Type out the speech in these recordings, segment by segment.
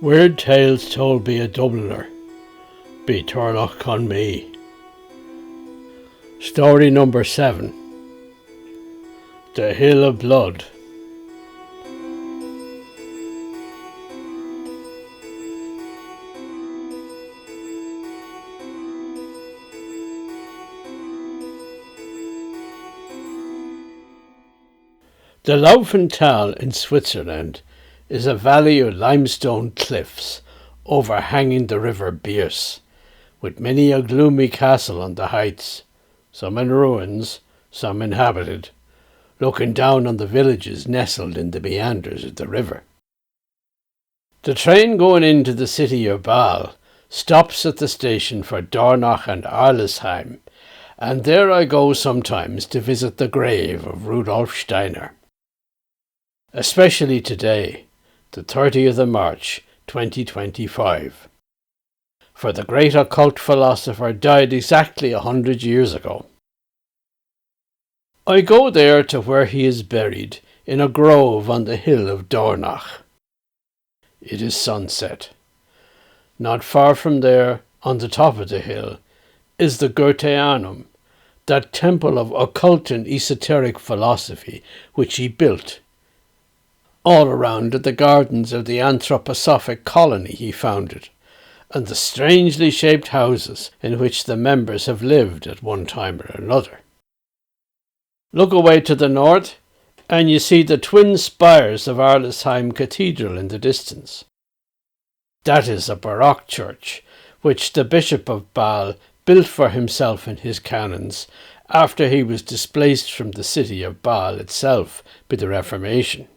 Weird Tales Told by a Dubliner by Turlough Conmee. Story number 7. The Hill of Blood. The Laufental in Switzerland is a valley of limestone cliffs overhanging the river Birs, with many a gloomy castle on the heights, some in ruins, some inhabited, looking down on the villages nestled in the meanders of the river. The train going into the city of Bâle stops at the station for Dornach and Arlesheim, and there I go sometimes to visit the grave of Rudolf Steiner. Especially today, the 30th of March, 2025. For the great occult philosopher died exactly 100 years ago. I go there to where he is buried, in a grove on the hill of Dornach. It is sunset. Not far from there, on the top of the hill, is the Goetheanum, that temple of occult and esoteric philosophy which he built. All around are the gardens of the Anthroposophic colony he founded, and the strangely shaped houses in which the members have lived at one time or another. Look away to the north, and you see the twin spires of Arlesheim Cathedral in the distance. That is a Baroque church, which the Bishop of Bâle built for himself and his canons after he was displaced from the city of Bâle itself by the Reformation.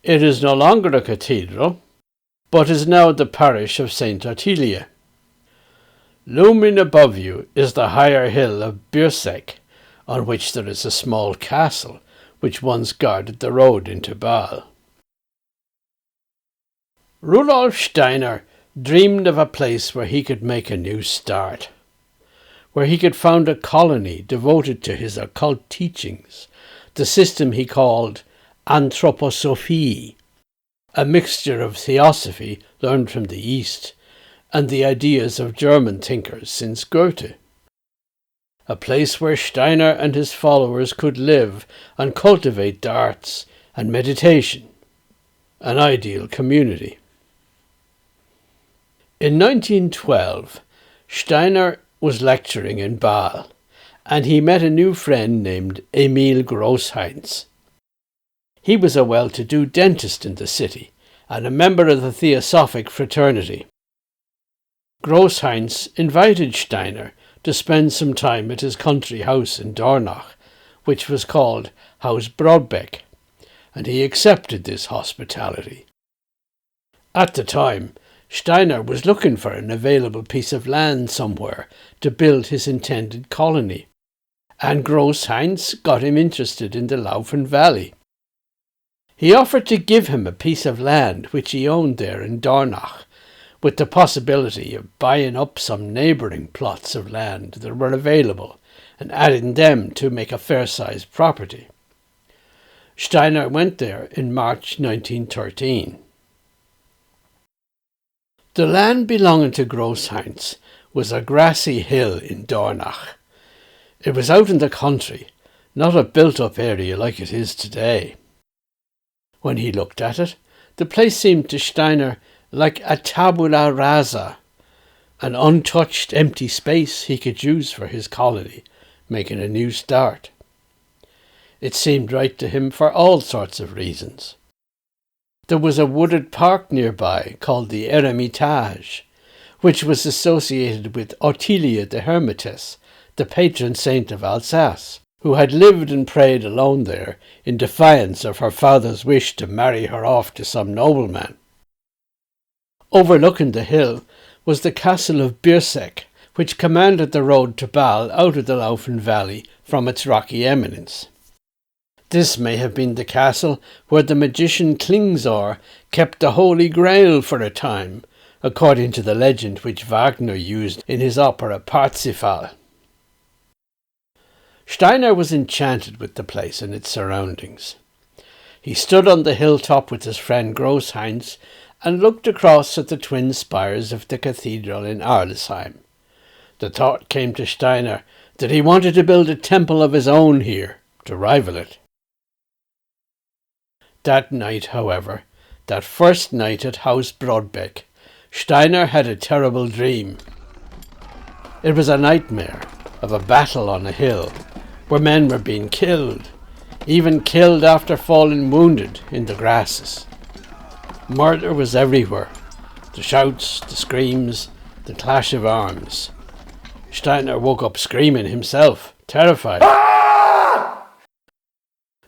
It is no longer a cathedral, but is now the parish of St. Ottilia. Looming above you is the higher hill of Birsek, on which there is a small castle which once guarded the road into Bâle. Rudolf Steiner dreamed of a place where he could make a new start, where he could found a colony devoted to his occult teachings, the system he called Anthroposophic, a mixture of theosophy learned from the East and the ideas of German thinkers since Goethe. A place where Steiner and his followers could live and cultivate the arts and meditation. An ideal community. In 1912, Steiner was lecturing in Bâle, and he met a new friend named Emil Großheinz. He was a well-to-do dentist in the city and a member of the Theosophic fraternity. Großheinz invited Steiner to spend some time at his country house in Dornach, which was called Haus Brodbeck, and he accepted this hospitality. At the time, Steiner was looking for an available piece of land somewhere to build his intended colony, and Großheinz got him interested in the Laufental Valley. He offered to give him a piece of land which he owned there in Dornach, with the possibility of buying up some neighbouring plots of land that were available and adding them to make a fair-sized property. Steiner went there in March 1913. The land belonging to Großheinz was a grassy hill in Dornach. It was out in the country, not a built-up area like it is today. When he looked at it, the place seemed to Steiner like a tabula rasa, an untouched empty space he could use for his colony, making a new start. It seemed right to him for all sorts of reasons. There was a wooded park nearby called the Eremitage, which was associated with Ottilia the Hermitess, the patron saint of Alsace, who had lived and prayed alone there in defiance of her father's wish to marry her off to some nobleman. Overlooking the hill was the castle of Birsek, which commanded the road to Bâle out of the Laufental Valley from its rocky eminence. This may have been the castle where the magician Klingsor kept the Holy Grail for a time, according to the legend which Wagner used in his opera Parsifal. Steiner was enchanted with the place and its surroundings. He stood on the hilltop with his friend Großheinz and looked across at the twin spires of the cathedral in Arlesheim. The thought came to Steiner that he wanted to build a temple of his own here, to rival it. That night, however, that first night at Haus Brodbeck, Steiner had a terrible dream. It was a nightmare of a battle on a hill, where men were being killed, even killed after falling wounded in the grasses. Murder was everywhere, the shouts, the screams, the clash of arms. Steiner woke up screaming himself, terrified.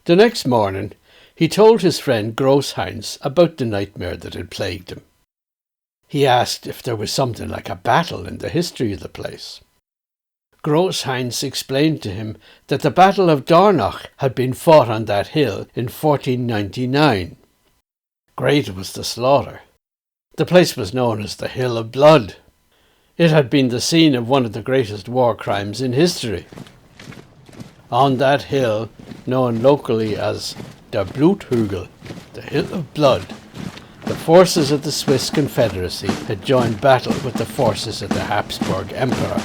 The next morning, he told his friend Großheinz about the nightmare that had plagued him. He asked if there was something like a battle in the history of the place. Großheinz explained to him that the Battle of Dornach had been fought on that hill in 1499. Great was the slaughter. The place was known as the Hill of Blood. It had been the scene of one of the greatest war crimes in history. On that hill, known locally as der Bluthügel, the Hill of Blood, the forces of the Swiss Confederacy had joined battle with the forces of the Habsburg Emperor.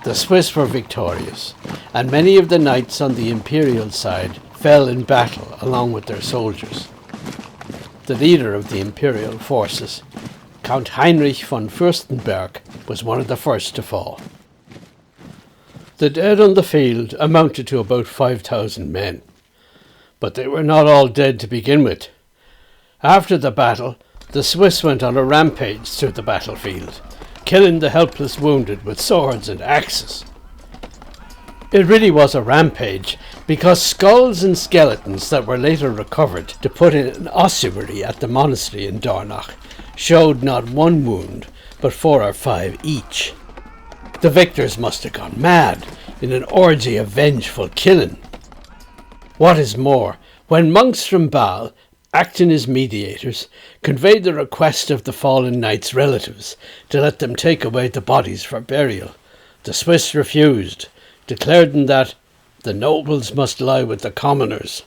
The Swiss were victorious, and many of the knights on the imperial side fell in battle along with their soldiers. The leader of the imperial forces, Count Heinrich von Fürstenberg, was one of the first to fall. The dead on the field amounted to about 5,000 men, but they were not all dead to begin with. After the battle, the Swiss went on a rampage through the battlefield, killing the helpless wounded with swords and axes. It really was a rampage, because skulls and skeletons that were later recovered to put in an ossuary at the monastery in Dornach showed not one wound, but 4 or 5 each. The victors must have gone mad in an orgy of vengeful killing. What is more, when monks from Basel, acting as mediators, conveyed the request of the fallen knights' relatives to let them take away the bodies for burial, the Swiss refused, declaring that the nobles must lie with the commoners.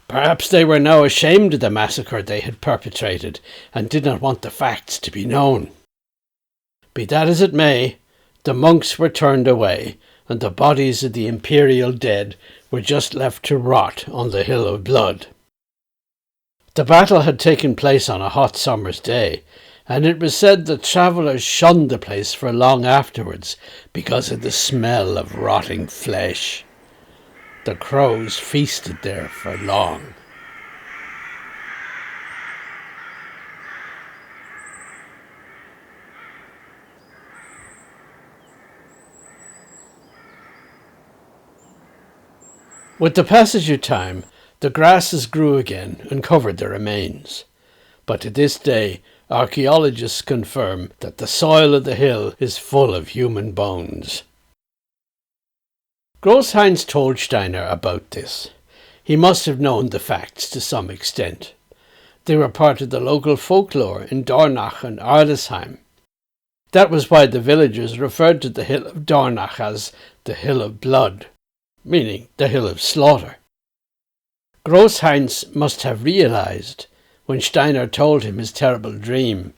Perhaps they were now ashamed of the massacre they had perpetrated and did not want the facts to be known. Be that as it may, the monks were turned away, and the bodies of the imperial dead were just left to rot on the Hill of Blood. The battle had taken place on a hot summer's day, and it was said that travellers shunned the place for long afterwards because of the smell of rotting flesh. The crows feasted there for long. With the passage of time, the grasses grew again and covered the remains. But to this day, archaeologists confirm that the soil of the hill is full of human bones. Großheinz told Steiner about this. He must have known the facts to some extent. They were part of the local folklore in Dornach and Arlesheim. That was why the villagers referred to the hill of Dornach as the Hill of Blood, meaning the Hill of Slaughter. Großheinz must have realized, when Steiner told him his terrible dream,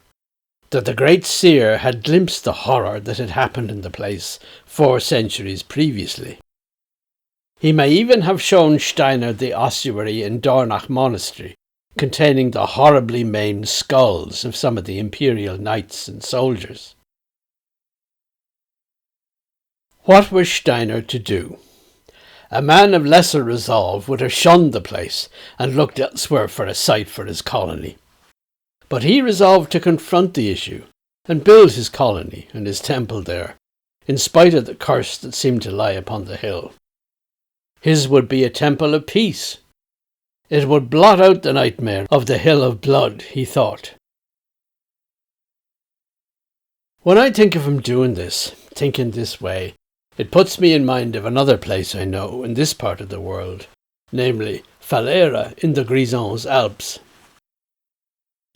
that the great seer had glimpsed the horror that had happened in the place 4 centuries previously. He may even have shown Steiner the ossuary in Dornach Monastery, containing the horribly maimed skulls of some of the imperial knights and soldiers. What was Steiner to do? A man of lesser resolve would have shunned the place and looked elsewhere for a site for his colony. But he resolved to confront the issue and build his colony and his temple there, in spite of the curse that seemed to lie upon the hill. His would be a temple of peace. It would blot out the nightmare of the Hill of Blood, he thought. When I think of him doing this, thinking this way, it puts me in mind of another place I know in this part of the world, namely Falera in the Grisons Alps.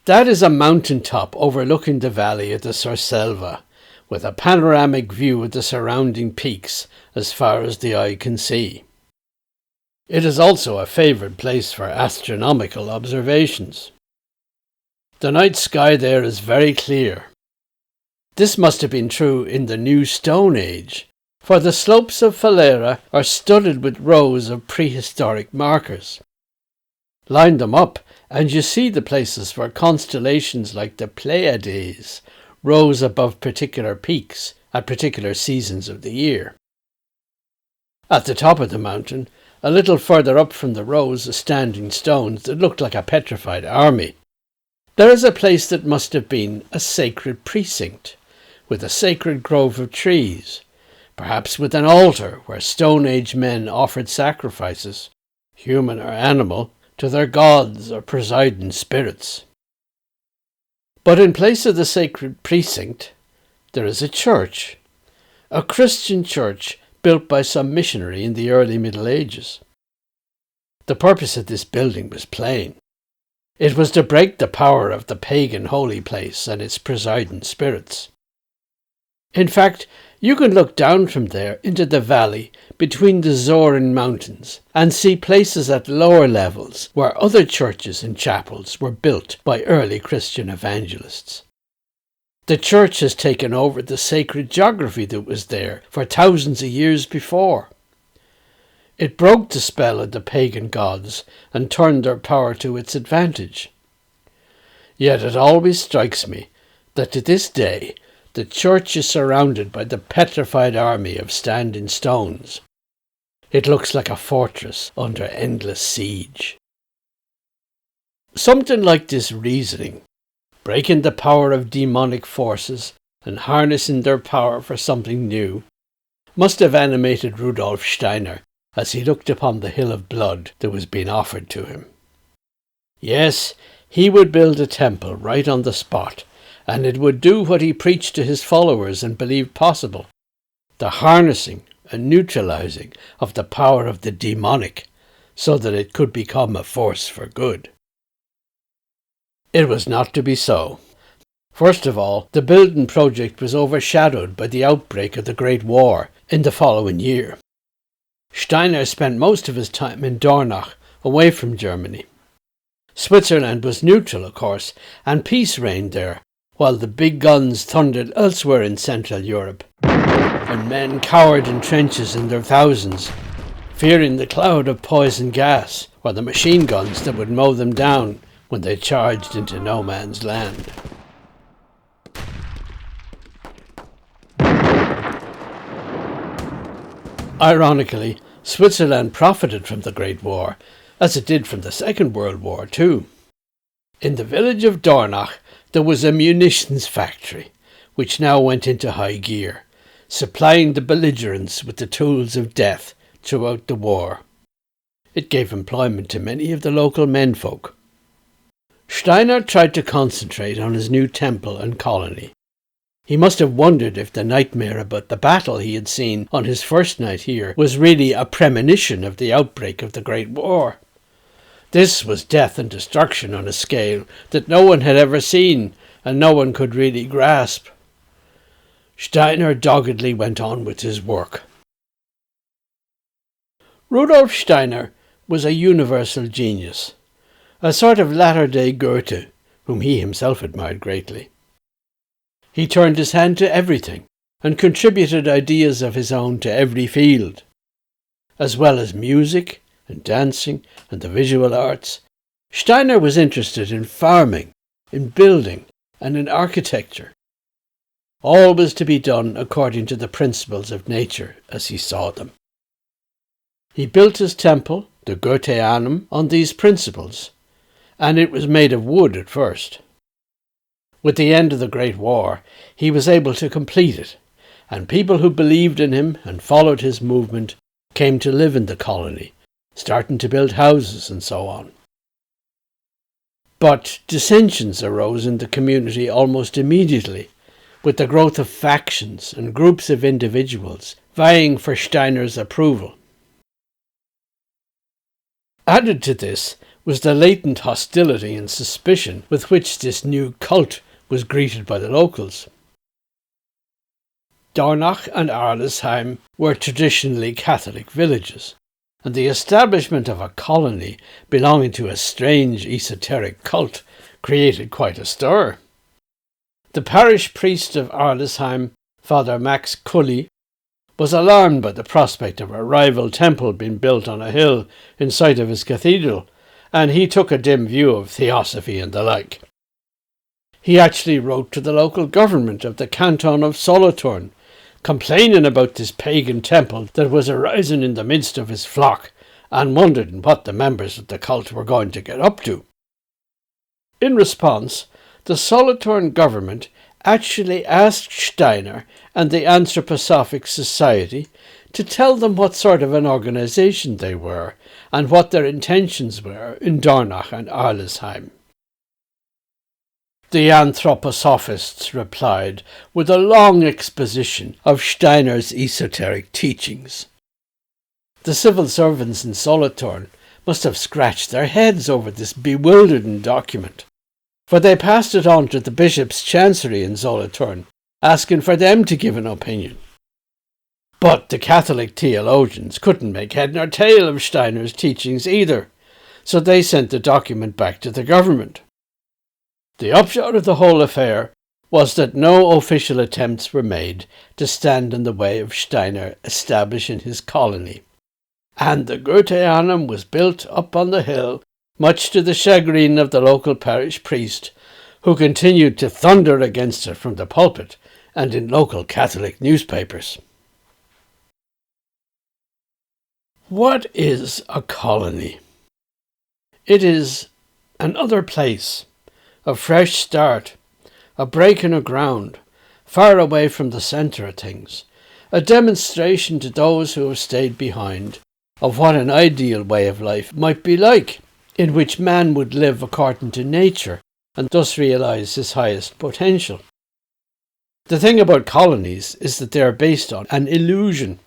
That is a mountain top overlooking the valley of the Surselva, with a panoramic view of the surrounding peaks as far as the eye can see. It is also a favourite place for astronomical observations. The night sky there is very clear. This must have been true in the New Stone Age, for the slopes of Falera are studded with rows of prehistoric markers. Line them up and you see the places where constellations like the Pleiades rose above particular peaks at particular seasons of the year. At the top of the mountain, a little further up from the rows of standing stones that looked like a petrified army, there is a place that must have been a sacred precinct, with a sacred grove of trees, perhaps with an altar where Stone Age men offered sacrifices, human or animal, to their gods or presiding spirits. But in place of the sacred precinct, there is a church, a Christian church built by some missionary in the early Middle Ages. The purpose of this building was plain. It was to break the power of the pagan holy place and its presiding spirits. In fact, you can look down from there into the valley between the Zoran mountains and see places at lower levels where other churches and chapels were built by early Christian evangelists. The church has taken over the sacred geography that was there for thousands of years before. It broke the spell of the pagan gods and turned their power to its advantage. Yet it always strikes me that to this day the church is surrounded by the petrified army of standing stones. It looks like a fortress under endless siege. Something like this reasoning, breaking the power of demonic forces and harnessing their power for something new, must have animated Rudolf Steiner as he looked upon the hill of blood that was being offered to him. Yes, he would build a temple right on the spot, and it would do what he preached to his followers and believed possible, the harnessing and neutralizing of the power of the demonic, so that it could become a force for good. It was not to be so. First of all, the building project was overshadowed by the outbreak of the Great War in the following year. Steiner spent most of his time in Dornach, away from Germany. Switzerland was neutral, of course, and peace reigned there, while the big guns thundered elsewhere in Central Europe, and men cowered in trenches in their thousands, fearing the cloud of poison gas or the machine guns that would mow them down when they charged into no man's land. Ironically, Switzerland profited from the Great War, as it did from the Second World War too. In the village of Dornach there was a munitions factory, which now went into high gear, supplying the belligerents with the tools of death throughout the war. It gave employment to many of the local menfolk. Steiner tried to concentrate on his new temple and colony. He must have wondered if the nightmare about the battle he had seen on his first night here was really a premonition of the outbreak of the Great War. This was death and destruction on a scale that no one had ever seen and no one could really grasp. Steiner doggedly went on with his work. Rudolf Steiner was a universal genius, a sort of latter-day Goethe, whom he himself admired greatly. He turned his hand to everything and contributed ideas of his own to every field. As well as music and dancing and the visual arts, Steiner was interested in farming, in building, and in architecture. All was to be done according to the principles of nature as he saw them. He built his temple, the Goetheanum, on these principles, and it was made of wood at first. With the end of the Great War, he was able to complete it, and people who believed in him and followed his movement came to live in the colony, starting to build houses and so on. But dissensions arose in the community almost immediately, with the growth of factions and groups of individuals vying for Steiner's approval. Added to this was the latent hostility and suspicion with which this new cult was greeted by the locals. Dornach and Arlesheim were traditionally Catholic villages, and the establishment of a colony belonging to a strange esoteric cult created quite a stir. The parish priest of Arlesheim, Father Max Cully, was alarmed by the prospect of a rival temple being built on a hill in sight of his cathedral, and he took a dim view of theosophy and the like. He actually wrote to the local government of the canton of Solothurn, complaining about this pagan temple that was arising in the midst of his flock, and wondering what the members of the cult were going to get up to. In response, the Solothurn government actually asked Steiner and the Anthroposophic Society to tell them what sort of an organisation they were and what their intentions were in Dornach and Arlesheim. The Anthroposophists replied with a long exposition of Steiner's esoteric teachings. The civil servants in Solothurn must have scratched their heads over this bewildering document, for they passed it on to the bishop's chancery in Solothurn, asking for them to give an opinion. But the Catholic theologians couldn't make head nor tail of Steiner's teachings either, so they sent the document back to the government. The upshot of the whole affair was that no official attempts were made to stand in the way of Steiner establishing his colony, and the Goetheanum was built up on the hill, much to the chagrin of the local parish priest, who continued to thunder against it from the pulpit and in local Catholic newspapers. What is a colony? It is another place, a fresh start, a break in the ground, far away from the centre of things, a demonstration to those who have stayed behind of what an ideal way of life might be like, in which man would live according to nature and thus realise his highest potential. The thing about colonies is that they are based on an illusion.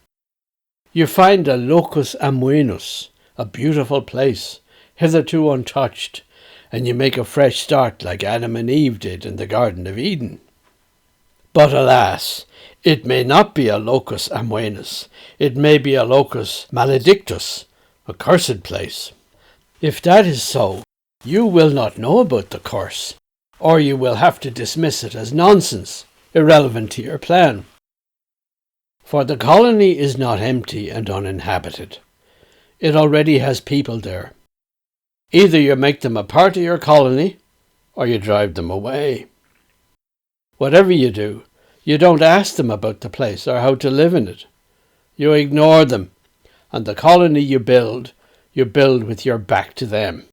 You find a locus amoenus, a beautiful place, hitherto untouched, and you make a fresh start like Adam and Eve did in the Garden of Eden. But alas, it may not be a locus amoenus, it may be a locus maledictus, a cursed place. If that is so, you will not know about the curse, or you will have to dismiss it as nonsense, irrelevant to your plan. For the colony is not empty and uninhabited. It already has people there. Either you make them a part of your colony, or you drive them away. Whatever you do, you don't ask them about the place or how to live in it. You ignore them, and the colony you build with your back to them.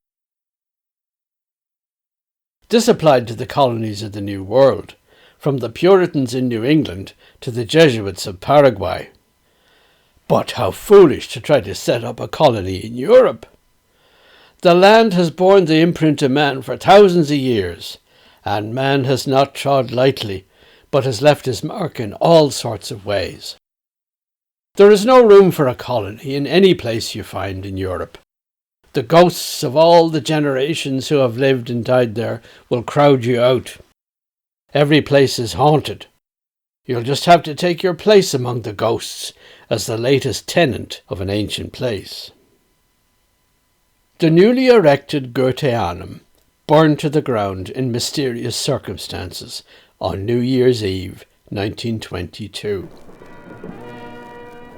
This applied to the colonies of the New World, from the Puritans in New England to the Jesuits of Paraguay. But how foolish to try to set up a colony in Europe! The land has borne the imprint of man for thousands of years, and man has not trod lightly, but has left his mark in all sorts of ways. There is no room for a colony in any place you find in Europe. The ghosts of all the generations who have lived and died there will crowd you out. Every place is haunted. You'll just have to take your place among the ghosts as the latest tenant of an ancient place. The newly erected Goetheanum burned to the ground in mysterious circumstances on New Year's Eve, 1922.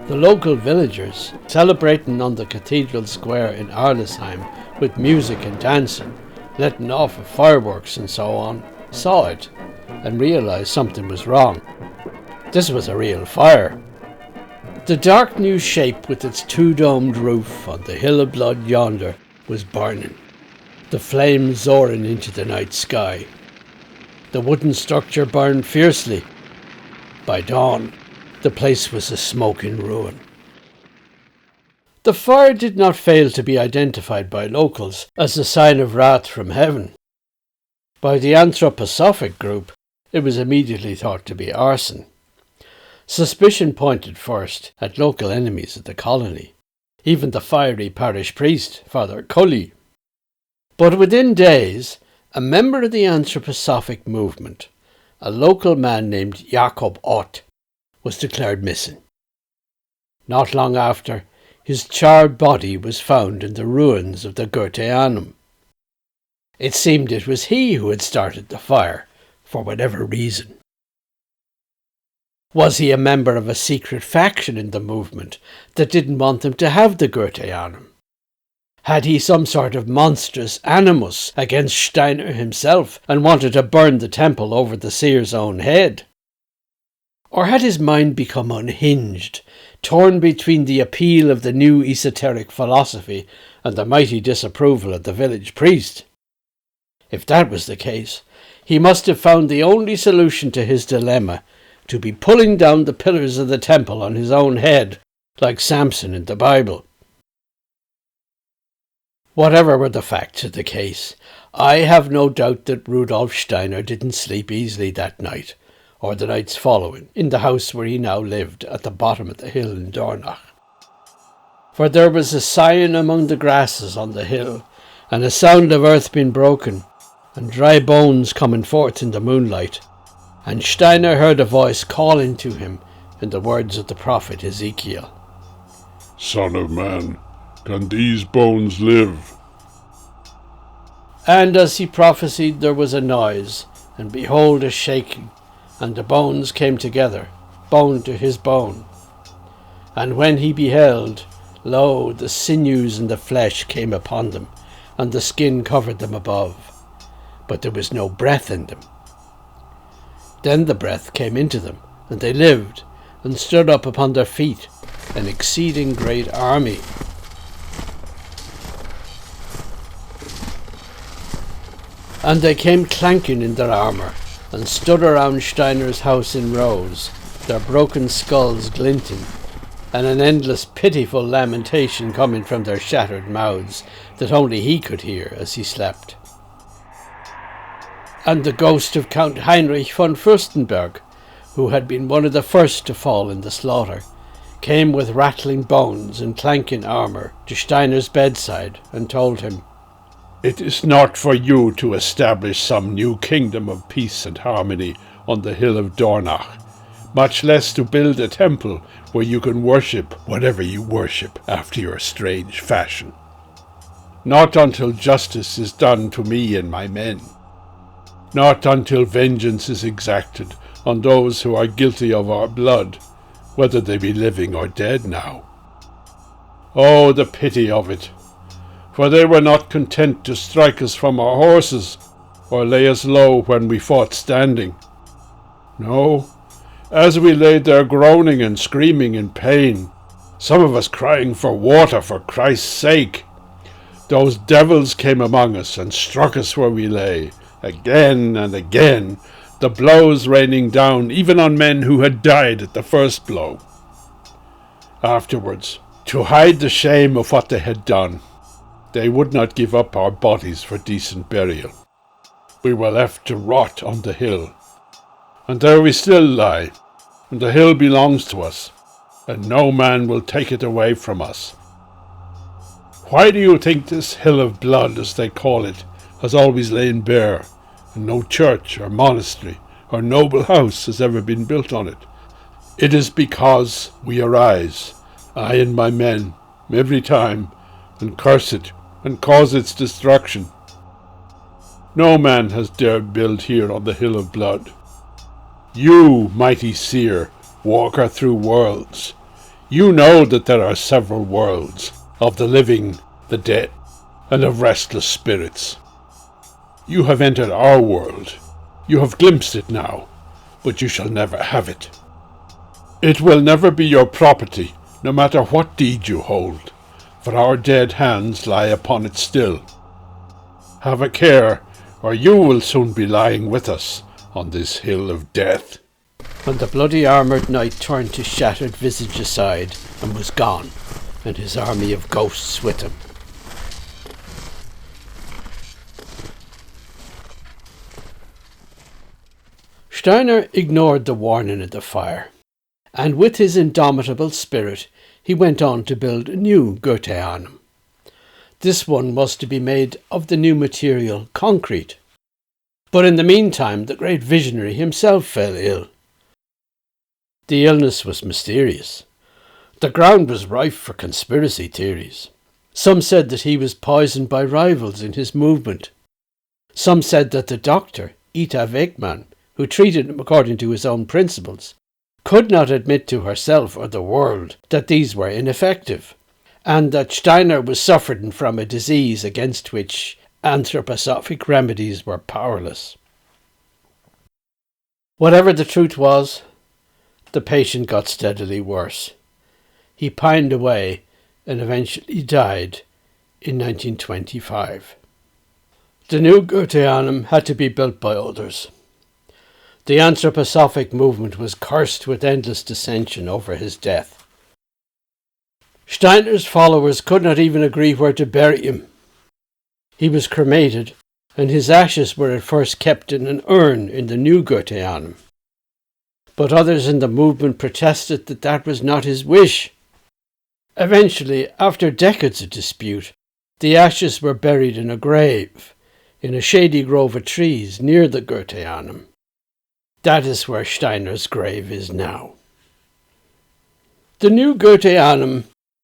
The local villagers, celebrating on the cathedral square in Arlesheim with music and dancing, letting off of fireworks and so on, saw it and realised something was wrong. This was a real fire. The dark new shape with its two-domed roof on the hill of blood yonder was burning, the flames soaring into the night sky. The wooden structure burned fiercely. By dawn, the place was a smoking ruin. The fire did not fail to be identified by locals as a sign of wrath from heaven. By the Anthroposophic group, it was immediately thought to be arson. Suspicion pointed first at local enemies of the colony, even the fiery parish priest, Father Cully. But within days, a member of the Anthroposophic movement, a local man named Jakob Ott, was declared missing. Not long after, his charred body was found in the ruins of the Goetheanum. It seemed it was he who had started the fire, for whatever reason. Was he a member of a secret faction in the movement that didn't want them to have the Goetheanum? Had he some sort of monstrous animus against Steiner himself and wanted to burn the temple over the seer's own head? Or had his mind become unhinged, torn between the appeal of the new esoteric philosophy and the mighty disapproval of the village priest? If that was the case, he must have found the only solution to his dilemma to be pulling down the pillars of the temple on his own head, like Samson in the Bible. Whatever were the facts of the case, I have no doubt that Rudolf Steiner didn't sleep easily that night, or the nights following, in the house where he now lived at the bottom of the hill in Dornach. For there was a sighing among the grasses on the hill, and a sound of earth being broken, and dry bones coming forth in the moonlight, and Steiner heard a voice calling to him in the words of the prophet Ezekiel. "Son of man, can these bones live?" And as he prophesied there was a noise, and behold a shaking, and the bones came together, bone to his bone. And when he beheld, lo, the sinews and the flesh came upon them, and the skin covered them above, but there was no breath in them. Then the breath came into them, and they lived, and stood up upon their feet, an exceeding great army. And they came clanking in their armour, and stood around Steiner's house in rows, their broken skulls glinting, and an endless pitiful lamentation coming from their shattered mouths that only he could hear as he slept. And the ghost of Count Heinrich von Fürstenberg, who had been one of the first to fall in the slaughter, came with rattling bones and clanking armour to Steiner's bedside and told him, "It is not for you to establish some new kingdom of peace and harmony on the hill of Dornach, much less to build a temple where you can worship whatever you worship after your strange fashion. Not until justice is done to me and my men. Not until vengeance is exacted on those who are guilty of our blood, whether they be living or dead now. Oh, the pity of it! For they were not content to strike us from our horses, or lay us low when we fought standing. No, as we lay there groaning and screaming in pain, some of us crying for water for Christ's sake, those devils came among us and struck us where we lay, again and again, the blows raining down even on men who had died at the first blow. Afterwards, to hide the shame of what they had done, they would not give up our bodies for decent burial. We were left to rot on the hill. And there we still lie, and the hill belongs to us, and no man will take it away from us. Why do you think this hill of blood, as they call it, has always lain bare, and no church or monastery or noble house has ever been built on it? It is because we arise, I and my men, every time, and curse it, and cause its destruction. No man has dared build here on the hill of blood. You, mighty seer, walker through worlds, you know that there are several worlds, of the living, the dead, and of restless spirits. You have entered our world. You have glimpsed it now, but you shall never have it. It will never be your property, no matter what deed you hold, for our dead hands lie upon it still. Have a care, or you will soon be lying with us on this hill of death." And the bloody armoured knight turned his shattered visage aside and was gone, and his army of ghosts with him. Steiner ignored the warning of the fire, and with his indomitable spirit he went on to build a new Goetheanum. This one was to be made of the new material, concrete. But in the meantime the great visionary himself fell ill. The illness was mysterious. The ground was rife for conspiracy theories. Some said that he was poisoned by rivals in his movement. Some said that the doctor, Ita Wegman, who treated him according to his own principles, could not admit to herself or the world that these were ineffective, and that Steiner was suffering from a disease against which anthroposophic remedies were powerless. Whatever the truth was, the patient got steadily worse. He pined away and eventually died in 1925. The new Goetheanum had to be built by others. The Anthroposophic movement was cursed with endless dissension over his death. Steiner's followers could not even agree where to bury him. He was cremated, and his ashes were at first kept in an urn in the new Goetheanum. But others in the movement protested that that was not his wish. Eventually, after decades of dispute, the ashes were buried in a grave, in a shady grove of trees near the Goetheanum. That is where Steiner's grave is now. The new Goetheanum,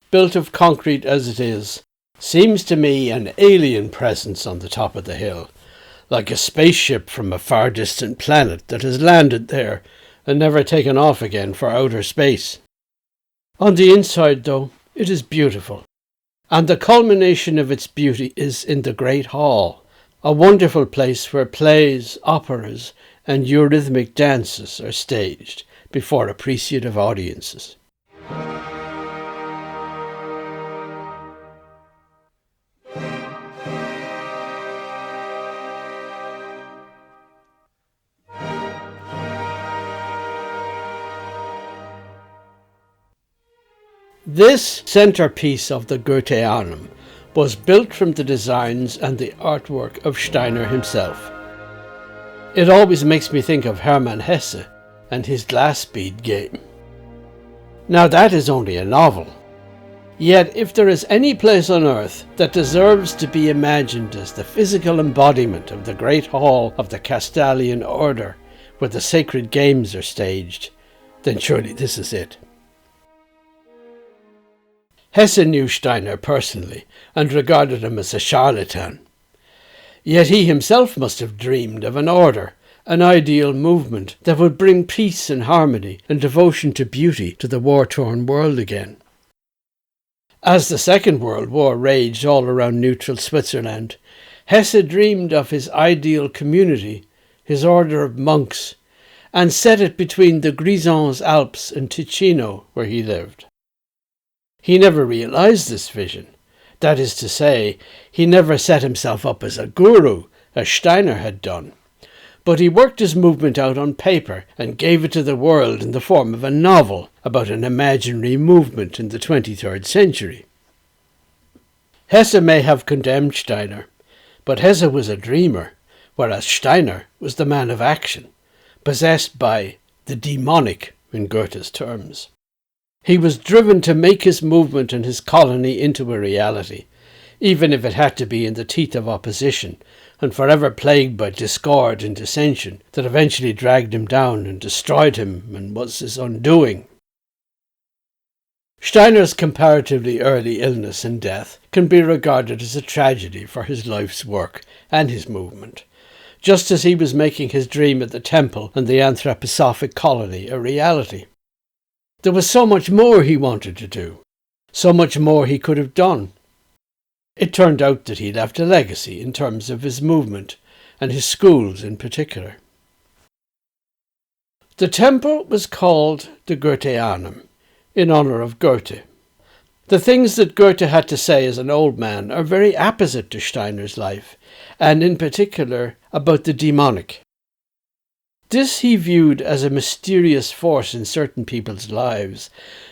built of concrete as it is, seems to me an alien presence on the top of the hill, like a spaceship from a far distant planet that has landed there and never taken off again for outer space. On the inside, though, it is beautiful, and the culmination of its beauty is in the Great Hall, a wonderful place where plays, operas, and eurythmic dances are staged before appreciative audiences. This centerpiece of the Goetheanum was built from the designs and the artwork of Steiner himself. It always makes me think of Hermann Hesse and his glass bead game. Now that is only a novel. Yet if there is any place on earth that deserves to be imagined as the physical embodiment of the great hall of the Castalian order, where the sacred games are staged, then surely this is it. Hesse knew Steiner personally and regarded him as a charlatan. Yet he himself must have dreamed of an order, an ideal movement that would bring peace and harmony and devotion to beauty to the war-torn world again. As the Second World War raged all around neutral Switzerland, Hesse dreamed of his ideal community, his order of monks, and set it between the Grisons Alps and Ticino, where he lived. He never realized this vision. That is to say, he never set himself up as a guru, as Steiner had done. But he worked his movement out on paper and gave it to the world in the form of a novel about an imaginary movement in the 23rd century. Hesse may have condemned Steiner, but Hesse was a dreamer, whereas Steiner was the man of action, possessed by the demonic in Goethe's terms. He was driven to make his movement and his colony into a reality, even if it had to be in the teeth of opposition, and forever plagued by discord and dissension that eventually dragged him down and destroyed him and was his undoing. Steiner's comparatively early illness and death can be regarded as a tragedy for his life's work and his movement, just as he was making his dream at the temple and the Anthroposophic colony a reality. There was so much more he wanted to do, so much more he could have done. It turned out that he left a legacy in terms of his movement, and his schools in particular. The temple was called the Goetheanum, in honour of Goethe. The things that Goethe had to say as an old man are very apposite to Steiner's life, and in particular about the demonic. This he viewed as a mysterious force in certain people's lives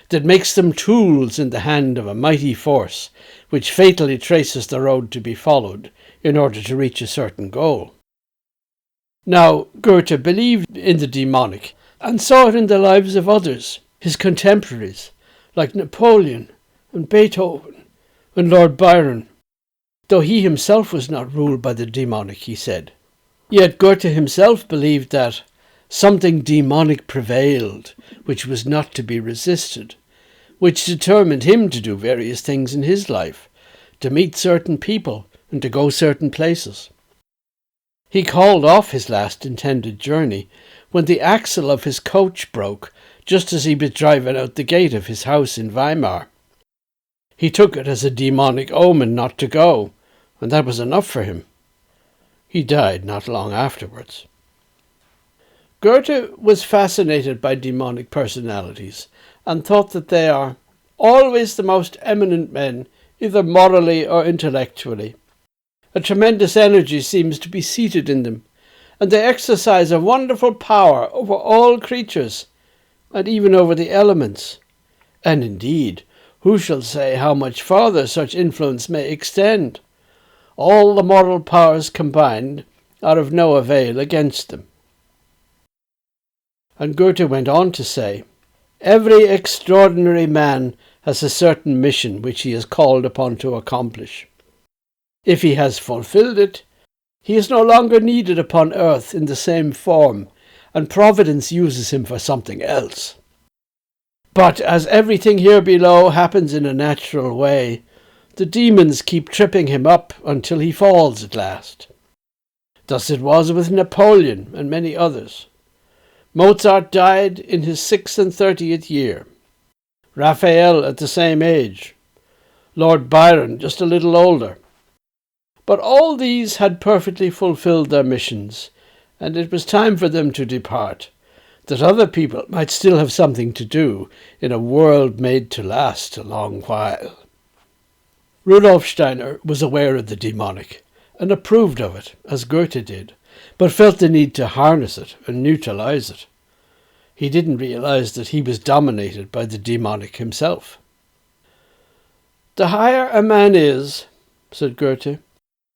that makes them tools in the hand of a mighty force which fatally traces the road to be followed in order to reach a certain goal. Now, Goethe believed in the demonic and saw it in the lives of others, his contemporaries, like Napoleon and Beethoven and Lord Byron, though he himself was not ruled by the demonic, he said. Yet Goethe himself believed that, Something demonic prevailed, which was not to be resisted, which determined him to do various things in his life, to meet certain people and to go certain places. He called off his last intended journey when the axle of his coach broke just as he was driving out the gate of his house in Weimar. He took it as a demonic omen not to go, and that was enough for him. He died not long afterwards. Goethe was fascinated by demonic personalities and thought that they are always the most eminent men, either morally or intellectually. A tremendous energy seems to be seated in them, and they exercise a wonderful power over all creatures, and even over the elements. And indeed, who shall say how much farther such influence may extend? All the moral powers combined are of no avail against them. And Goethe went on to say, every extraordinary man has a certain mission which he is called upon to accomplish. If he has fulfilled it, he is no longer needed upon earth in the same form, and Providence uses him for something else. But as everything here below happens in a natural way, the demons keep tripping him up until he falls at last. Thus it was with Napoleon and many others. Mozart died in his 36th year. Raphael at the same age. Lord Byron just a little older. But all these had perfectly fulfilled their missions, and it was time for them to depart, that other people might still have something to do in a world made to last a long while. Rudolf Steiner was aware of the demonic, and approved of it, as Goethe did, but felt the need to harness it and neutralize it. He didn't realize that he was dominated by the demonic himself. The higher a man is, said Goethe,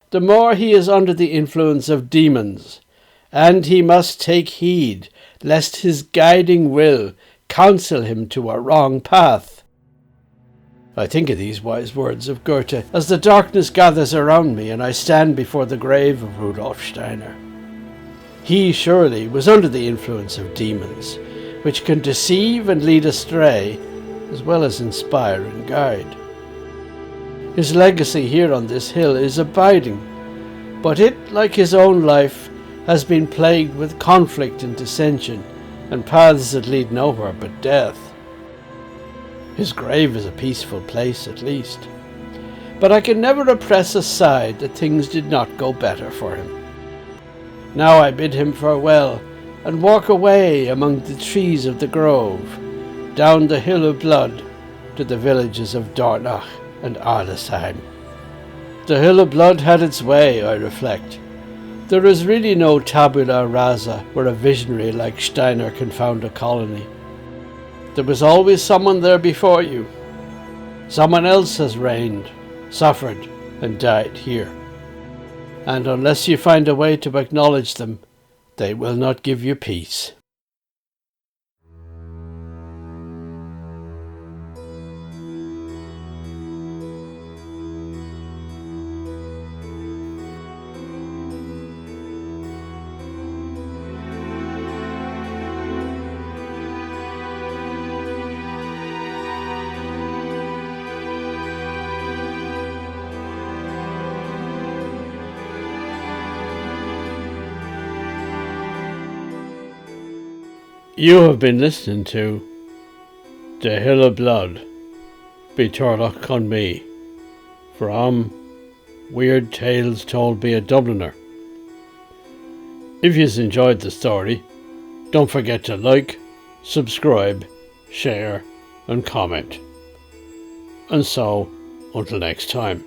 the more he is under the influence of demons, and he must take heed lest his guiding will counsel him to a wrong path. I think of these wise words of Goethe as the darkness gathers around me and I stand before the grave of Rudolf Steiner. He surely was under the influence of demons, which can deceive and lead astray, as well as inspire and guide. His legacy here on this hill is abiding, but it, like his own life, has been plagued with conflict and dissension, and paths that lead nowhere but death. His grave is a peaceful place, at least, but I can never repress a sigh that things did not go better for him. Now I bid him farewell, and walk away among the trees of the grove, down the hill of blood, to the villages of Dornach and Arson. The hill of blood had its way, I reflect. There is really no tabula rasa where a visionary like Steiner can found a colony. There was always someone there before you. Someone else has reigned, suffered, and died here. And unless you find a way to acknowledge them, they will not give you peace. You have been listening to The Hill of Blood by Turlough Conmee from Weird Tales Told by a Dubliner. If you've enjoyed the story, don't forget to like, subscribe, share and comment. And so, until next time.